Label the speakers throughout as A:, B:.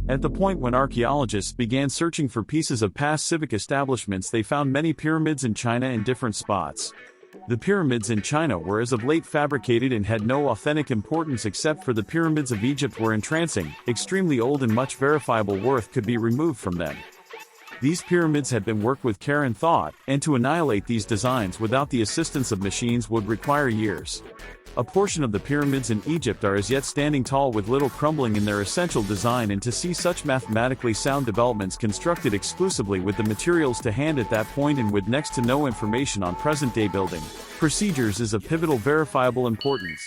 A: At the point when archaeologists began searching for pieces of past civic establishments, they found many pyramids in China in different spots. The pyramids in China were as of late fabricated and had no authentic importance except for the pyramids of Egypt were entrancing, extremely old, and much verifiable worth could be removed from them. These pyramids had been worked with care and thought, and to annihilate these designs without the assistance of machines would require years. A portion of the pyramids in Egypt are as yet standing tall with little crumbling in their essential design, and to see such mathematically sound developments constructed exclusively with the materials to hand at that point and with next to no information on present-day building procedures is of pivotal verifiable importance.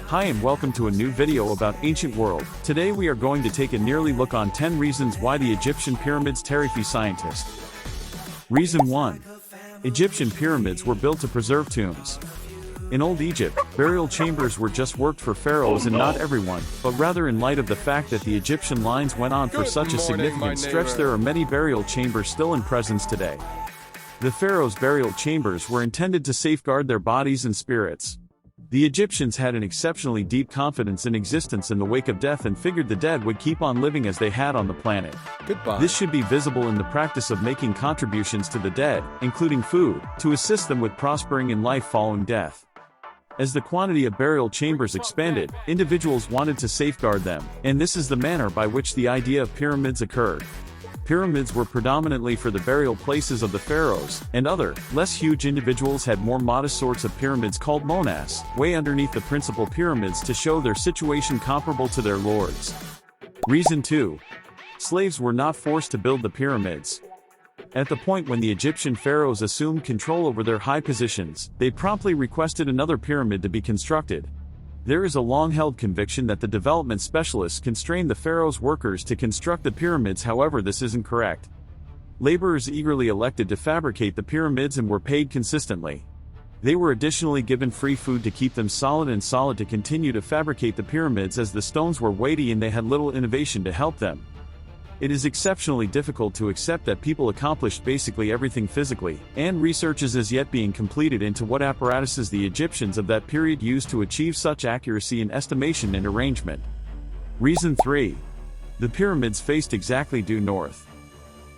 A: Hi and welcome to a new video about ancient world. Today we are going to take a nearly look on 10 reasons why the Egyptian pyramids terrify scientists. Reason 1. Egyptian pyramids were built to preserve tombs. In old Egypt, burial chambers were just worked for pharaohs and not everyone, but rather in light of the fact that the Egyptian lines went on for such a significant stretch, there are many burial chambers still in presence today. The pharaohs' burial chambers were intended to safeguard their bodies and spirits. The Egyptians had an exceptionally deep confidence in existence in the wake of death and figured the dead would keep on living as they had on the planet.
B: Goodbye.
A: This should be visible in the practice of making contributions to the dead, including food, to assist them with prospering in life following death. As the quantity of burial chambers expanded, individuals wanted to safeguard them, and this is the manner by which the idea of pyramids occurred. Pyramids were predominantly for the burial places of the pharaohs, and other, less huge individuals had more modest sorts of pyramids called monas, way underneath the principal pyramids to show their situation comparable to their lords. Reason 2. Slaves were not forced to build the pyramids. At the point when the Egyptian pharaohs assumed control over their high positions, they promptly requested another pyramid to be constructed. There is a long-held conviction that the development specialists constrained the pharaoh's workers to construct the pyramids. However, this isn't correct. Laborers eagerly elected to fabricate the pyramids and were paid consistently. They were additionally given free food to keep them solid to continue to fabricate the pyramids, as the stones were weighty and they had little innovation to help them. It is exceptionally difficult to accept that people accomplished basically everything physically, and research is as yet being completed into what apparatuses the Egyptians of that period used to achieve such accuracy in estimation and arrangement. Reason 3. The pyramids faced exactly due north.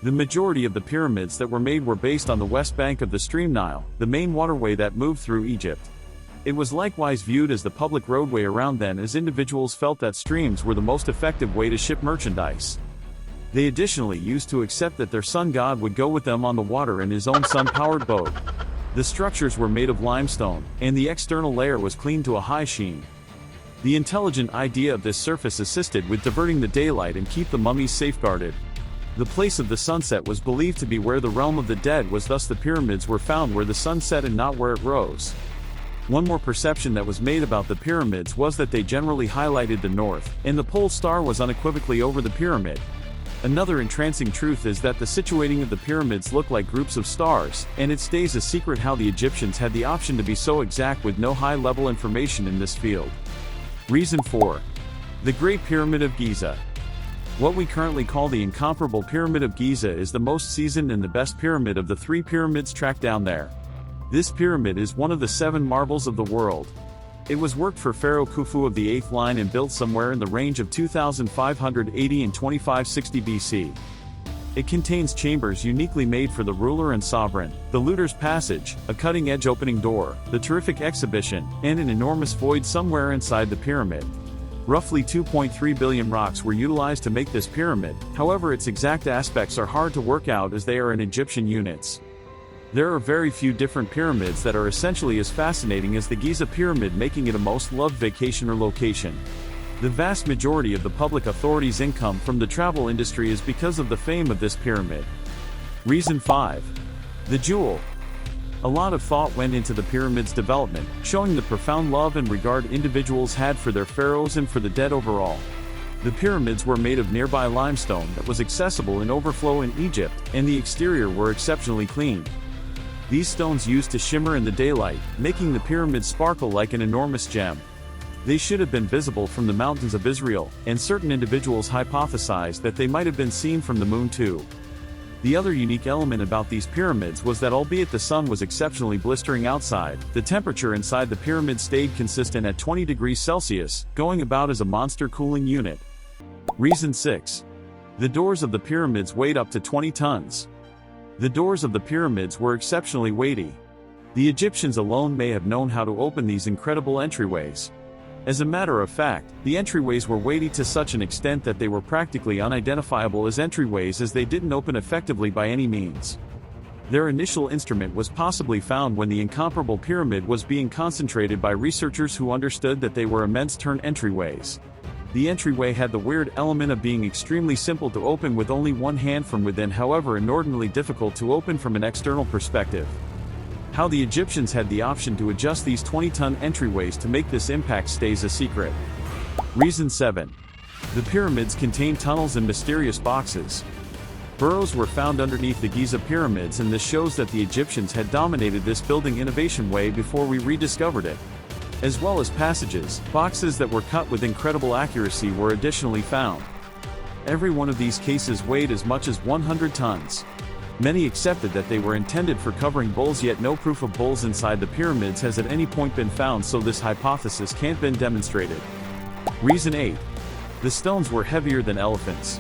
A: The majority of the pyramids that were made were based on the west bank of the stream Nile, the main waterway that moved through Egypt. It was likewise viewed as the public roadway around then, as individuals felt that streams were the most effective way to ship merchandise. They additionally used to accept that their sun god would go with them on the water in his own sun-powered boat. The structures were made of limestone, and the external layer was cleaned to a high sheen. The intelligent idea of this surface assisted with diverting the daylight and keep the mummies safeguarded. The place of the sunset was believed to be where the realm of the dead was, thus the pyramids were found where the sun set and not where it rose. One more perception that was made about the pyramids was that they generally highlighted the north, and the pole star was unequivocally over the pyramid. Another entrancing truth is that the situating of the pyramids look like groups of stars, and it stays a secret how the Egyptians had the option to be so exact with no high-level information in this field. Reason 4. The Great Pyramid of Giza. What we currently call the incomparable Pyramid of Giza is the most seasoned and the best pyramid of the 3 pyramids tracked down there. This pyramid is one of the 7 marvels of the world. It was worked for Pharaoh Khufu of the 8th line and built somewhere in the range of 2580 and 2560 BC. It contains chambers uniquely made for the ruler and sovereign, the looter's passage, a cutting-edge opening door, the terrific exhibition, and an enormous void somewhere inside the pyramid. Roughly 2.3 billion rocks were utilized to make this pyramid, however its exact aspects are hard to work out as they are in Egyptian units. There are very few different pyramids that are essentially as fascinating as the Giza Pyramid, making it a most loved vacation or location. The vast majority of the public authorities' income from the travel industry is because of the fame of this pyramid. Reason 5. The Jewel. A lot of thought went into the pyramid's development, showing the profound love and regard individuals had for their pharaohs and for the dead overall. The pyramids were made of nearby limestone that was accessible in overflow in Egypt, and the exterior were exceptionally clean. These stones used to shimmer in the daylight, making the pyramid sparkle like an enormous gem. They should have been visible from the mountains of Israel, and certain individuals hypothesized that they might have been seen from the moon too. The other unique element about these pyramids was that albeit the sun was exceptionally blistering outside, the temperature inside the pyramid stayed consistent at 20 degrees Celsius, going about as a monster cooling unit. Reason 6. The doors of the pyramids weighed up to 20 tons. The doors of the pyramids were exceptionally weighty. The Egyptians alone may have known how to open these incredible entryways. As a matter of fact, the entryways were weighty to such an extent that they were practically unidentifiable as entryways, as they didn't open effectively by any means. Their initial instrument was possibly found when the incomparable pyramid was being concentrated by researchers who understood that they were immense entryways. The entryway had the weird element of being extremely simple to open with only one hand from within, however inordinately difficult to open from an external perspective. How the Egyptians had the option to adjust these 20-ton entryways to make this impact stays a secret. Reason 7. The pyramids contain tunnels and mysterious boxes. Burrows were found underneath the Giza pyramids, and this shows that the Egyptians had dominated this building innovation way before we rediscovered it. As well as passages, boxes that were cut with incredible accuracy were additionally found. Every one of these cases weighed as much as 100 tons. Many accepted that they were intended for covering bowls, yet no proof of bowls inside the pyramids has at any point been found, so this hypothesis can't been demonstrated. Reason 8. The stones were heavier than elephants.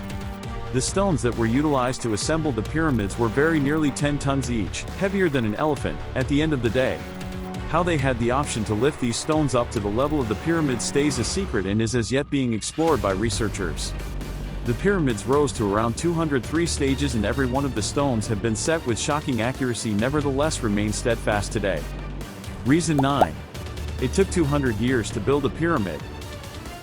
A: The stones that were utilized to assemble the pyramids were very nearly 10 tons each, heavier than an elephant, at the end of the day. How they had the option to lift these stones up to the level of the pyramid stays a secret and is as yet being explored by researchers. The pyramids rose to around 203 stages, and every one of the stones have been set with shocking accuracy, nevertheless remain steadfast today. Reason 9. It took 200 years to build a pyramid.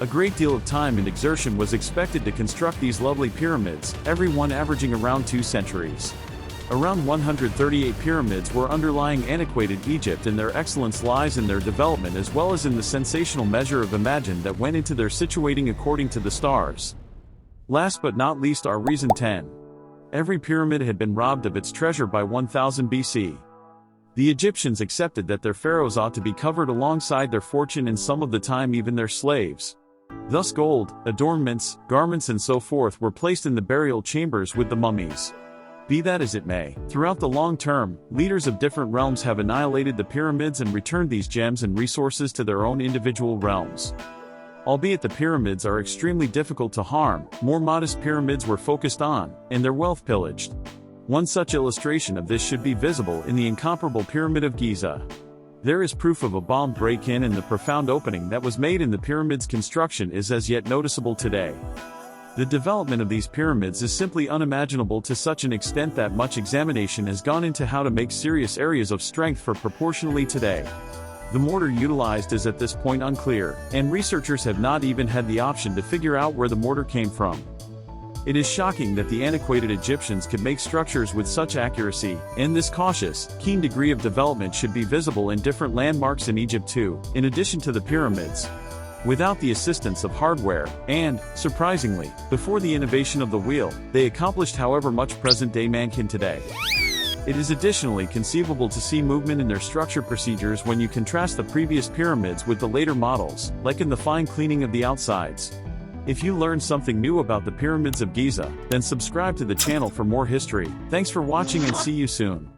A: A great deal of time and exertion was expected to construct these lovely pyramids, every one averaging around 2 centuries. Around 138 pyramids were underlying antiquated Egypt, and their excellence lies in their development as well as in the sensational measure of imagination that went into their situating according to the stars. Last but not least, our reason 10. Every pyramid had been robbed of its treasure by 1000 BC. The Egyptians accepted that their pharaohs ought to be covered alongside their fortune, and some of the time even their slaves. Thus gold, adornments, garments and so forth were placed in the burial chambers with the mummies. Be that as it may, throughout the long term, leaders of different realms have annihilated the pyramids and returned these gems and resources to their own individual realms. Albeit the pyramids are extremely difficult to harm, more modest pyramids were focused on, and their wealth pillaged. One such illustration of this should be visible in the incomparable Pyramid of Giza. There is proof of a bomb break-in, and the profound opening that was made in the pyramid's construction is as yet noticeable today. The development of these pyramids is simply unimaginable to such an extent that much examination has gone into how to make serious areas of strength for proportionally today. The mortar utilized is at this point unclear, and researchers have not even had the option to figure out where the mortar came from. It is shocking that the antiquated Egyptians could make structures with such accuracy, and this cautious, keen degree of development should be visible in different landmarks in Egypt too, in addition to the pyramids. Without the assistance of hardware, and, surprisingly, before the innovation of the wheel, they accomplished however much present-day man can today. It is additionally conceivable to see movement in their structure procedures when you contrast the previous pyramids with the later models, like in the fine cleaning of the outsides. If you learned something new about the pyramids of Giza, then subscribe to the channel for more history. Thanks for watching and see you soon.